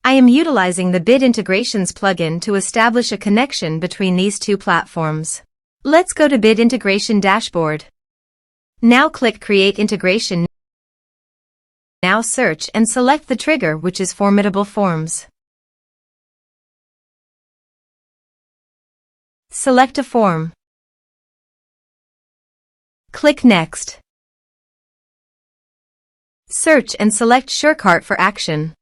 I am utilizing the Bit Integrations plugin to establish a connection between these two platforms. Let's go to Bit Integration Dashboard. Now click Create Integration. Now search and select the trigger, which is Formidable Forms. Select a form. Click Next. Search and select SureCart for action.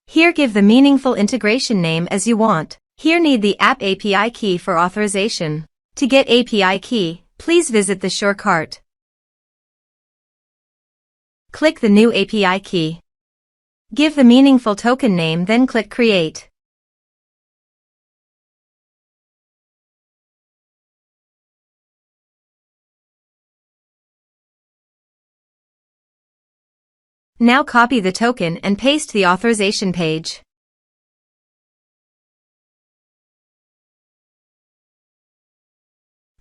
Here give the meaningful integration name as you want. Here need the app API key for authorization. To get API key, please visit the SureCart. Click the new API key. Give the meaningful token name, then click Create. Now copy the token and paste the authorization page.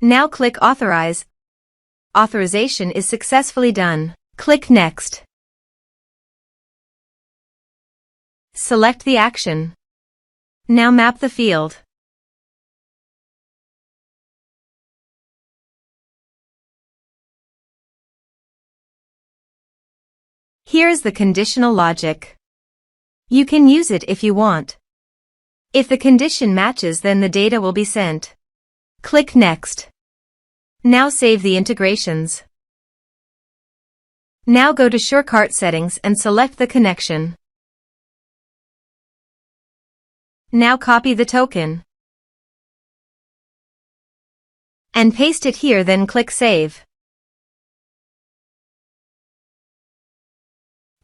Now click Authorize. Authorization is successfully done. Click Next. Select the action. Now map the field. Here is the conditional logic. You can use it if you want. If the condition matches, then the data will be sent. Click Next. Now save the integrations. Now go to SureCart settings and select the connection. Now copy the token and paste it here, then click Save.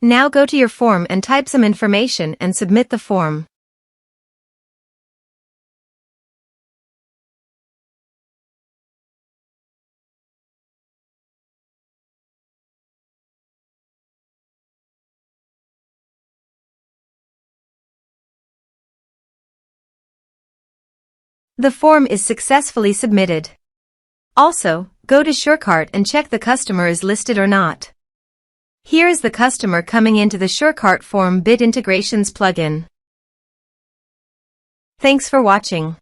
Now go to your form and type some information and submit the form. The form is successfully submitted. Also, go to SureCart and check the customer is listed or not. Here is the customer coming into the SureCart form Bit Integrations plugin. Thanks for watching.